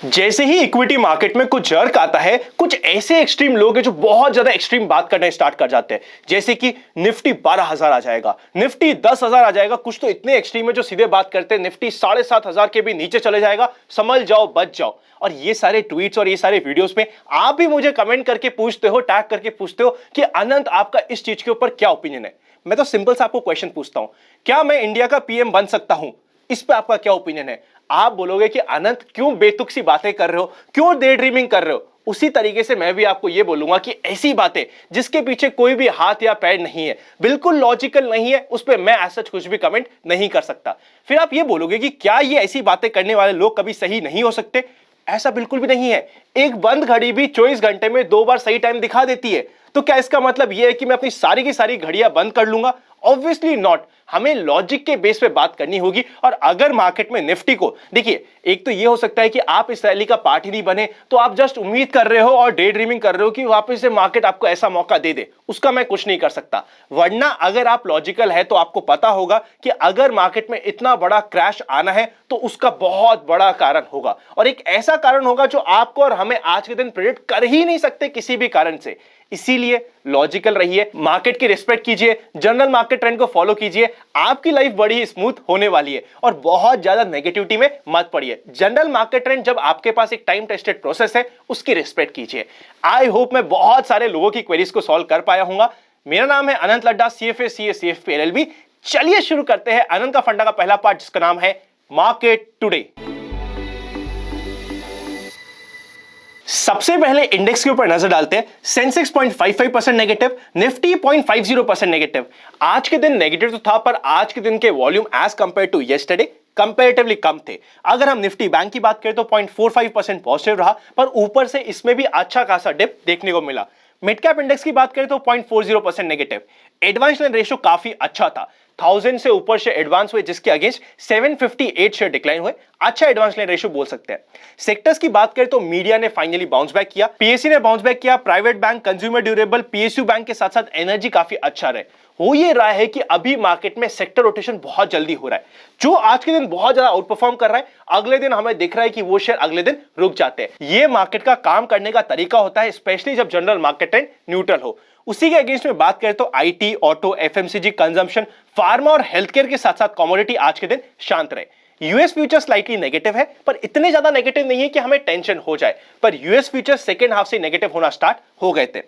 जैसे ही equity market में कुछ जर्क आता है, कुछ ऐसे एक्सट्रीम लोग हैं जो बहुत ज्यादा एक्सट्रीम बात करना स्टार्ट कर जाते हैं, जैसे कि निफ्टी 12,000 आ जाएगा, निफ्टी 10,000 आ जाएगा। कुछ तो इतने एक्सट्रीम है जो सीधे बात करते हैं निफ्टी 7,500 के भी नीचे चले जाएगा, संभल जाओ, बच जाओ। और ये सारे ट्वीट्स और ये सारे वीडियोस में आप भी मुझे कमेंट करके पूछते हो, टैग करके पूछते हो कि अनंत आपका इस चीज के ऊपर क्या ओपिनियन है। मैं तो सिंपल सा आपको क्वेश्चन पूछता हूं, क्या मैं इंडिया का पीएम बन सकता हूं? इस पे आपका क्या ओपिनियन है? आप बोलोगे कि अनंत क्यों बेतुक सी बातें कर रहे हो, क्यों डे ड्रीमिंग कर रहे हो। उसी तरीके से मैं भी आपको यह बोलूंगा कि ऐसी बातें जिसके पीछे कोई भी हाथ या पैर नहीं है, बिल्कुल लॉजिकल नहीं है, उस पर मैं ऐसा कुछ भी कमेंट नहीं कर सकता। फिर आप ये बोलोगे कि क्या ये ऐसी बातें करने वाले लोग कभी सही नहीं हो सकते? ऐसा बिल्कुल भी नहीं है। एक बंद घड़ी भी 24 घंटे में 2 बार सही टाइम दिखा देती है। तो क्या इसका मतलब यह है कि मैं अपनी सारी की सारी घड़ियां बंद कर लूंगा? Obviously not. हमें लॉजिक के बेस पे बात करनी होगी। और अगर मार्केट में निफ्टी को, देखिए, एक तो ये हो सकता है कि आप इस रैली का पार्ट ही नहीं बने, तो आप जस्ट उम्मीद कर रहे हो और डे ड्रीमिंग कर रहे हो कि वापस से मार्केट आपको ऐसा मौका दे दे। उसका मैं कुछ नहीं कर सकता। वरना अगर आप लॉजिकल है तो आपको पता होगा कि अगर मार्केट में इतना बड़ा क्रैश आना है तो उसका बहुत बड़ा कारण होगा, और एक ऐसा कारण होगा जो आपको और हमें आज के दिन प्रेडिक्ट कर ही नहीं सकते किसी भी कारण से। इसीलिए लॉजिकल रहिए, मार्केट की रिस्पेक्ट कीजिए, जनरल मार्केट ट्रेंड को फॉलो कीजिए। आपकी लाइफ बड़ी ही स्मूथ होने वाली है और बहुत ज्यादा नेगेटिविटी में मत पड़िए। जनरल मार्केट ट्रेंड जब आपके पास एक टाइम टेस्टेड प्रोसेस है, उसकी रिस्पेक्ट कीजिए। आई होप मैं बहुत सारे लोगों की क्वेरीज को सॉल्व कर पाया हूंगा। मेरा नाम है अनंत Ladda, CFA CA CFP LLB। चलिए शुरू करते हैं अनंत का फंडा का पहला पार्ट, जिसका नाम है मार्केट टुडे। सबसे पहले इंडेक्स के ऊपर नजर डालते हैं। Sensex 0.55% negative, Nifty 0.50% negative. आज के दिन नेगेटिव तो था, पर आज के दिन के volume as compared to yesterday comparatively कम थे। अगर हम निफ्टी बैंक की बात करें तो 0.45% पॉजिटिव रहा, पर ऊपर से इसमें भी अच्छा खासा डिप देखने को मिला। मिड कैप इंडेक्स की बात करें तो 0.40% नेगेटिव। एडवांस लाइन रेशियो काफी अच्छा था, 1000 से ऊपर शेयर एडवांस हुए, जिसके अगेंस्ट 758 शेयर डिक्लाइन हुए। अच्छा एडवांस लाइन रेशियो बोल सकते हैं। सेक्टर्स की बात करें तो मीडिया ने फाइनली बाउंस बैक किया, पीएससी ने बाउंस बैक किया, private bank, consumer durable, PSU bank के साथ साथ एनर्जी काफी अच्छा रहे। हो ये रहा है कि अभी मार्केट में सेक्टर रोटेशन बहुत जल्दी हो रहा है। जो आज के दिन बहुत ज्यादा आउट परफॉर्म कर रहा है, अगले दिन हमें दिख रहा है कि वो शेयर अगले दिन रुक जाते हैं। ये मार्केट का काम करने का तरीका होता है, स्पेशली जब जनरल मार्केट ट्रेंड न्यूट्रल हो। उसी के अगेंस्ट में बात करें तो IT, auto, FMCG, consumption, pharma और हेल्थ केयर के साथ साथ कमोडिटी आज के दिन शांत रहे। यूएस फ्यूचर स्लाइटली नेगेटिव है, पर इतने ज्यादा नेगेटिव नहीं है कि हमें टेंशन हो जाए। पर यूएस फ्यूचर सेकेंड हाफ से नेगेटिव होना स्टार्ट हो गए थे।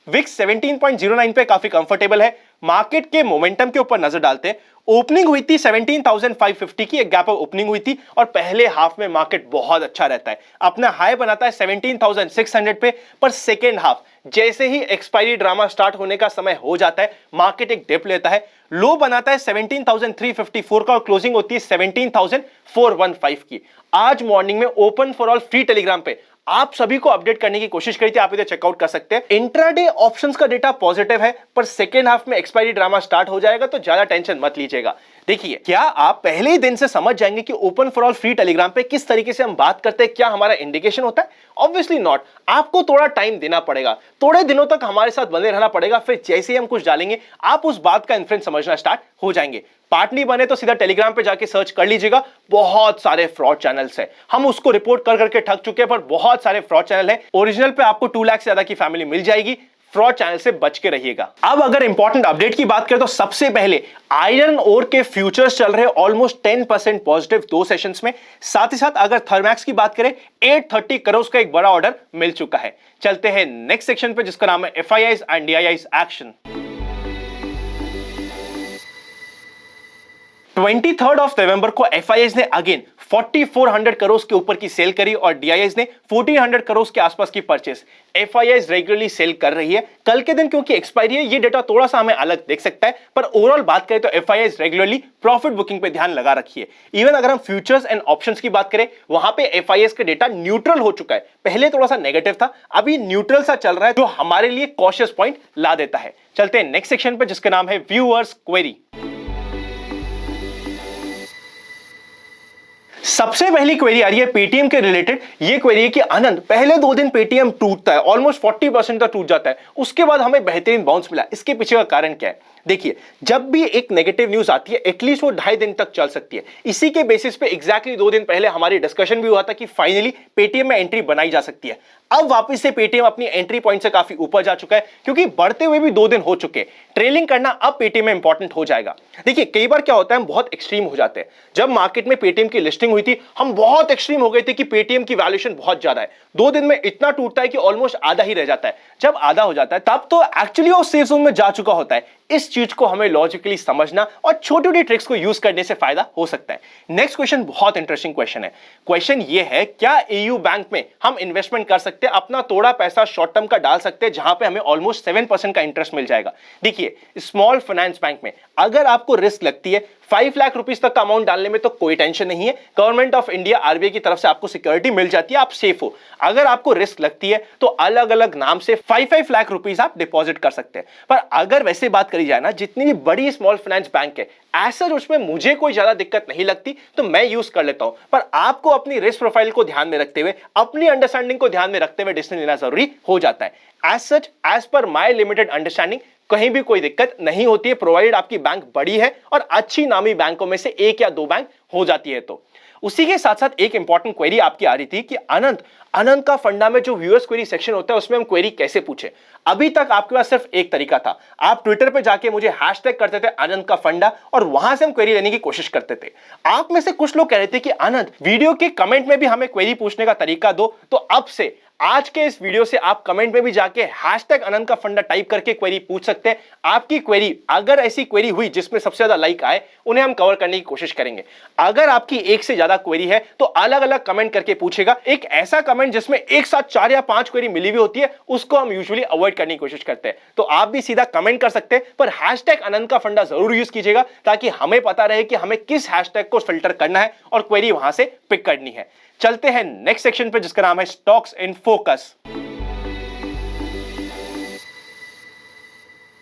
विक्स 17.09 पे काफी कंफर्टेबल है। मार्केट के मोमेंटम के ऊपर नजर डालते हैं। ओपनिंग हुई थी 17,550 की, एक गैप अप ओपनिंग हुई थी, और पहले हाफ में मार्केट बहुत अच्छा रहता है, अपना हाई बनाता है 17,600 पे। पर सेकेंड हाफ जैसे ही एक्सपायरी ड्रामा स्टार्ट होने का समय हो जाता है, मार्केट एक डिप लेता है, लो बनाता है 17,354 का, और क्लोजिंग होती है 17,415 की। आज मॉर्निंग में open for all free Telegram पे आप सभी को अपडेट करने की कोशिश करी थी, आप इधर चेकआउट कर सकते हैं। इंट्राडे ऑप्शंस का डेटा पॉजिटिव है, पर सेकेंड हाफ में एक्सपायरी ड्रामा स्टार्ट हो जाएगा, तो ज्यादा टेंशन मत लीजिएगा। देखिए, क्या आप पहले ही दिन से समझ जाएंगे कि open for all free Telegram पे किस तरीके से हम बात करते हैं, क्या हमारा इंडिकेशन होता है? Obviously not. आपको थोड़ा टाइम देना पड़ेगा, थोड़े दिनों तक हमारे साथ बने रहना पड़ेगा, फिर जैसे ही हम कुछ डालेंगे आप उस बात का इन्फ्लुएंस समझना स्टार्ट हो जाएंगे। पार्ट नहीं बने तो सीधा टेलीग्राम पे जाके सर्च कर लीजिएगा, बहुत सारे फ्रॉड चैनल्स हैं, हम उसको रिपोर्ट कर करके थक चुके हैं, पर बहुत सारे फ्रॉड चैनल हैं। ओरिजिनल पे आपको 2 लाख से ज्यादा की फैमिली मिल जाएगी। फ्रॉड चैनल से बच के रहिएगा। अब अगर इंपॉर्टेंट अपडेट की बात करें तो सबसे पहले आयरन ओर के फ्यूचर्स चल रहे ऑलमोस्ट 10% पॉजिटिव 2 सेशंस में। साथ ही साथ अगर थर्मैक्स की बात करें, 830 करोड़ का एक बड़ा ऑर्डर मिल चुका है। चलते हैं नेक्स्ट सेक्शन पे, जिसका नाम है FIIs एंड DIIs एक्शन। 23 नवंबर को FIIs ने अगेन 4400 करोड़ के ऊपर की सेल करी, और DIIs ने 1400 करोड़ के आसपास की परचेस। FIIs रेगुलरली सेल कर रही है। कल के दिन क्योंकि एक्सपायरी है, ये डेटा थोड़ा सा हमें अलग देख सकता है, पर ओवरऑल बात करें तो FIIs रेगुलरली प्रॉफिट बुकिंग पे ध्यान लगा रखिए। इवन अगर हम फ्यूचर्स एंड ऑप्शंस की बात करें, वहां पे FIIs का डेटा न्यूट्रल हो चुका है। पहले थोड़ा सा नेगेटिव था, अभी न्यूट्रल सा चल रहा है, जो हमारे लिए कॉशियस पॉइंट ला देता है। चलते हैं नेक्स्ट सेक्शन पे, जिसका नाम है व्यूअर्स क्वेरी। सबसे पहली क्वेरी आ रही है पेटीएम के रिलेटेड। ये क्वेरी है कि आनंद, पहले 2 दिन पेटीएम टूटता है, ऑलमोस्ट 40% तक टूट जाता है, उसके बाद हमें बेहतरीन बाउंस मिला, इसके पीछे का कारण क्या है? देखिए, जब भी एक नेगेटिव न्यूज आती है एटलीस्ट वो 2.5 दिन तक चल सकती है। इसी के बेसिस पे एग्जैक्टली 2 दिन पहले हमारी डिस्कशन भी हुआ था कि फाइनली पेटीएम में एंट्री बनाई जा सकती है। अब वापस से पेटीएम अपनी एंट्री पॉइंट से काफी ऊपर जा चुका है, क्योंकि बढ़ते हुए भी 2 दिन हो चुके। ट्रेलिंग करना अब पेटीएम में इंपॉर्टेंट हो जाएगा। देखिए, कई बार क्या होता है, हम बहुत एक्सट्रीम हो जाते हैं। जब मार्केट में पेटीएम की लिस्टिंग हुई थी, हम बहुत एक्सट्रीम हो गए थे कि पेटीएम की वैल्यूएशन बहुत ज्यादा है। 2 दिन में इतना टूटता है कि ऑलमोस्ट आधा ही रह जाता है। जब आधा हो जाता है तब तो एक्चुअली वो सेफ जोन में जा चुका होता है। इस चीज को हमें लॉजिकली समझना और छोटी छोटी ट्रिक्स को यूज करने से फायदा हो सकता है। नेक्स्ट क्वेश्चन बहुत इंटरेस्टिंग क्वेश्चन है। क्वेश्चन ये है, क्या एयू बैंक में हम इन्वेस्टमेंट कर सकते हैं, अपना थोड़ा पैसा शॉर्ट टर्म का डाल सकते हैं, जहां पे हमें ऑलमोस्ट 7% का इंटरेस्ट मिल जाएगा। देखिए, स्मॉल फाइनेंस बैंक में अगर आपको रिस्क लगती है 5 लाख रुपीस तक का अमाउंट डालने में, तो कोई टेंशन नहीं है। गवर्नमेंट ऑफ इंडिया आरबीआई की तरफ से आपको सिक्योरिटी मिल जाती है, आप सेफ हो। अगर आपको रिस्क लगती है तो अलग अलग नाम से 5 लाख रुपीस आप डिपॉजिट कर सकते हैं। पर अगर वैसे बात करी जाए ना, जितनी भी बड़ी स्मॉल फाइनेंस बैंक है ऐसा उसमें मुझे कोई ज्यादा दिक्कत नहीं लगती, तो मैं यूज कर लेता हूं। पर आपको अपनी रिस्क प्रोफाइल को ध्यान में रखते हुए, अपनी अंडरस्टैंडिंग को ध्यान में रखते हुए डिसीजन लेना जरूरी हो जाता है। As such, as per my limited understanding, कहीं भी कोई दिक्कत नहीं होती है, प्रोवाइडेड आपकी बैंक बड़ी है और अच्छी नामी बैंकों में से 1 या 2 बैंक हो जाती है। तो उसी के साथ साथ एक इंपॉर्टेंट क्वेरी आपकी आ रही थी कि अनंत का फंडा में जो व्यूअर्स क्वेरी सेक्शन होता है उसमें हम क्वेरी कैसे पूछे। अभी तक आपके पास सिर्फ एक तरीका था, आप ट्विटर पे जाके मुझे हैशटैग करते थे अनंत का फंडा और वहां से हम क्वेरी लेने की कोशिश करते थे। आप में से कुछ लोग कह रहे थे कि अनंत, वीडियो के कमेंट में भी हमें क्वेरी पूछने का तरीका दो। तो अब से आज के इस वीडियो से आप कमेंट में भी जाके हैशटैग अनंत का फंडा टाइप करके क्वेरी पूछ सकते हैं। आपकी क्वेरी, अगर ऐसी क्वेरी हुई जिसमें सबसे ज्यादा लाइक आए, उन्हें हम कवर करने की कोशिश करेंगे। अगर आपकी एक से ज्यादा क्वेरी है तो अलग अलग कमेंट करके पूछेगा। एक ऐसा कमेंट जिसमें एक साथ 4 या 5 क्वेरी मिली हुई होती है, उसको हम यूजुअली अवॉइड करने की कोशिश करते हैं। तो आप भी सीधा कमेंट कर सकते हैं, पर हैशटैग अनंत का फंडा जरूर यूज कीजिएगा, ताकि हमें पता रहे कि हमें किस हैशटैग को फिल्टर करना है और क्वेरी वहां से पिक करनी है। चलते हैं नेक्स्ट सेक्शन पे, जिसका नाम है स्टॉक्स इन फोकस।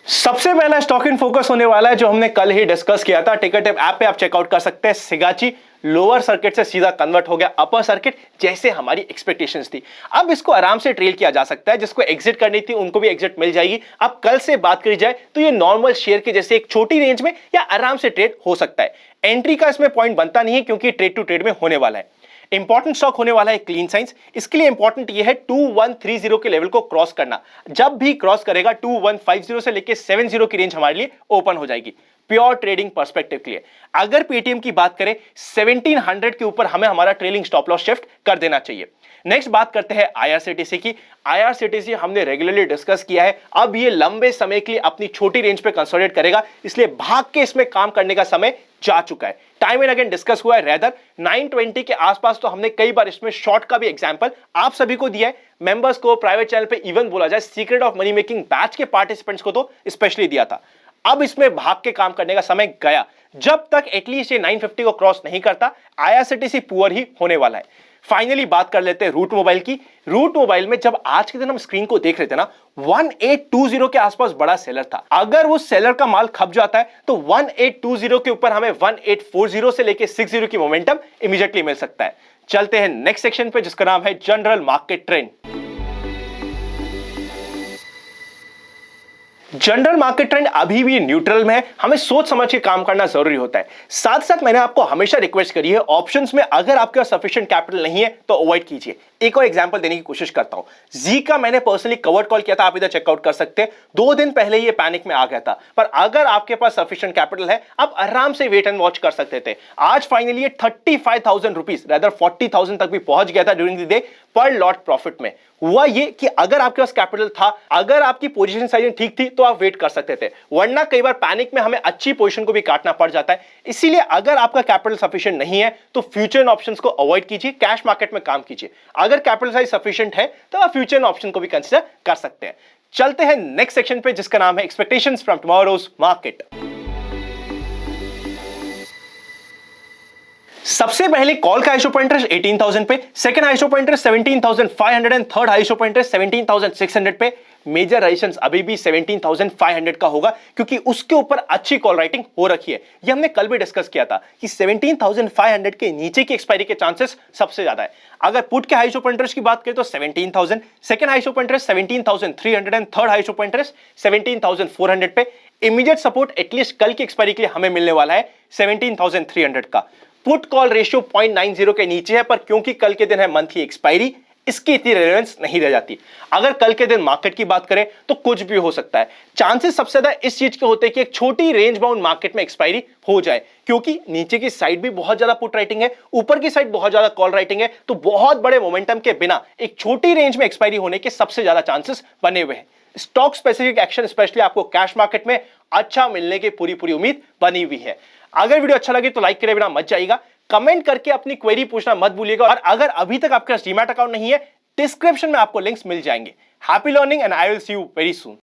सबसे पहला स्टॉक इन फोकस होने वाला है जो हमने कल ही डिस्कस किया था। टिकर टिप ऐप पे आप चेकआउट कर सकते हैं। सिगाची लोअर सर्किट से सीधा कन्वर्ट हो गया अपर सर्किट, जैसे हमारी एक्सपेक्टेशंस थी। अब इसको आराम से ट्रेल किया जा सकता है। जिसको एग्जिट करनी थी उनको भी एग्जिट मिल जाएगी। अब कल से बात करी जाए तो ये नॉर्मल शेयर के जैसे एक छोटी रेंज में या आराम से ट्रेड हो सकता है। एंट्री का इसमें पॉइंट बनता नहीं है, क्योंकि ट्रेड टू ट्रेड में होने वाला है। इंपॉर्टेंट स्टॉक होने वाला है क्लीन साइंस। इसके लिए इंपॉर्टेंट ये है 2130 के लेवल को क्रॉस करना। जब भी क्रॉस करेगा 2150 से लेके 70 की रेंज हमारे लिए ओपन हो जाएगी। प्योर ट्रेडिंग पर्सपेक्टिव के लिए अगर पेटीएम की बात करें 1700 के ऊपर हमें हमारा ट्रेलिंग स्टॉप लॉस शिफ्ट कर देना चाहिए। नेक्स्ट बात करते हैं आईआरसीटीसी की। आईआरसीटीसी हमने रेगुलरली डिस्कस किया है। अब ये लंबे समय के लिए अपनी छोटी रेंज पे कंसोलिडेट करेगा, इसलिए भाग के इसमें काम करने का समय जा चुका है। टाइम एंड अगेन डिस्कस हुआ है। रेदर 920 के आसपास तो हमने कई बार इसमें शॉर्ट का भी एग्जांपल आप सभी को दिया है। मेंबर्स को, प्राइवेट चैनल पे इवन बोला जाए secret of money making batch के पार्टिसिपेंट्स को तो स्पेशली दिया था। अब इसमें भाग के काम करने का समय गया। जब तक एटलीस्ट ये 950 को क्रॉस नहीं करता, आईआरसीटीसी पुअर ही होने वाला है। फाइनली बात कर लेते हैं रूट मोबाइल की। रूट मोबाइल में जब आज के दिन हम स्क्रीन को देख रहे थे ना, 1820 के आसपास बड़ा सेलर था। अगर वो सेलर का माल खप जाता है तो 1820 के ऊपर हमें 1840 से लेके 60 की मोमेंटम इमीडिएटली मिल सकता है। चलते हैं नेक्स्ट सेक्शन पे, जिसका नाम है general market trend. General market trend अभी भी न्यूट्रल में है। हमें सोच समझ के काम करना जरूरी होता है। साथ साथ मैंने आपको हमेशा रिक्वेस्ट करी है, ऑप्शंस में अगर आपके पास सफिशिएंट कैपिटल नहीं है तो अवॉइड कीजिए। एक और एग्जांपल देने की कोशिश करता हूं। जी का मैंने पर्सनली कवर्ड कॉल किया था, आप इधर चेकआउट कर सकते हैं। 2 दिन पहले ये पैनिक में आ गया था, पर अगर आपके पास सफिशिएंट कैपिटल है आप आराम से वेट एंड वॉच कर सकते थे। आज फाइनली 35,000 रुपीज, रेदर 40,000 तक भी पहुंच गया था ड्यूरिंग द डे पर लॉट प्रॉफिट में। हुआ ये कि अगर आपके पास कैपिटल था, अगर आपकी पोजीशन साइज ठीक थी तो आप वेट कर सकते थे, वरना कई बार पैनिक में हमें अच्छी पोजीशन को भी काटना पड़ जाता है। इसीलिए अगर आपका कैपिटल सफिशिएंट नहीं है तो फ्यूचर ऑप्शंस को अवॉइड कीजिए, कैश मार्केट में काम कीजिए। अगर कैपिटल साइज सफिशिएंट है तो आप फ्यूचर ऑप्शन को भी कंसीडर कर सकते हैं। चलते हैं नेक्स्ट सेक्शन पे, जिसका नाम है एक्सपेक्टेशंस फ्रॉम टुमारोज मार्केट। सबसे पहले कॉल का हाई ओपन इंटरेस्ट 18,000 पे, second high open interest 17,500 and third high open interest 17,600 पे। मेजर रेजिस्टेंस अभी भी 17,500 का होगा क्योंकि उसके ऊपर अच्छी कॉल राइटिंग हो रखी है। ये हमने कल भी डिस्कस किया था कि 17,500 के नीचे की एक्सपायरी के चांसेस सबसे ज्यादा है। अगर पुट के हाई ओपन इंटरेस्ट की बात करें तो 17,000, second high open interest 17,300 and third high open interest 17,400 पे। इमीडिएट सपोर्ट एटलीस्ट कल की एक्सपायरी के लिए हमें मिलने वाला है 17,300 का। पुट कॉल रेशियो 0.90 के नीचे है, पर क्योंकि कल के दिन है मंथली एक्सपायरी, इसकी इतनी रेलेवेंस नहीं रह जाती। अगर कल के दिन मार्केट की बात करें तो कुछ भी हो सकता है। चांसेस सबसे ज्यादा इस चीज के होते हैं कि एक छोटी रेंज बाउंड मार्केट में एक्सपायरी हो जाए, क्योंकि नीचे की साइड भी बहुत ज्यादा पुट राइटिंग है, ऊपर की साइड बहुत ज्यादा कॉल राइटिंग है, तो बहुत बड़े मोमेंटम के बिना एक छोटी रेंज में एक्सपायरी होने के सबसे ज्यादा चांसेस बने हुए हैं। स्टॉक स्पेसिफिक एक्शन स्पेशली आपको कैश मार्केट में अच्छा मिलने की पूरी उम्मीद बनी हुई है। अगर वीडियो अच्छा लगे तो लाइक करे बिना मत जाइएगा, कमेंट करके अपनी क्वेरी पूछना मत भूलिएगा, और अगर अभी तक आपके पास डीमैट अकाउंट नहीं है, डिस्क्रिप्शन में आपको लिंक्स मिल जाएंगे। Happy learning and I will see you very soon.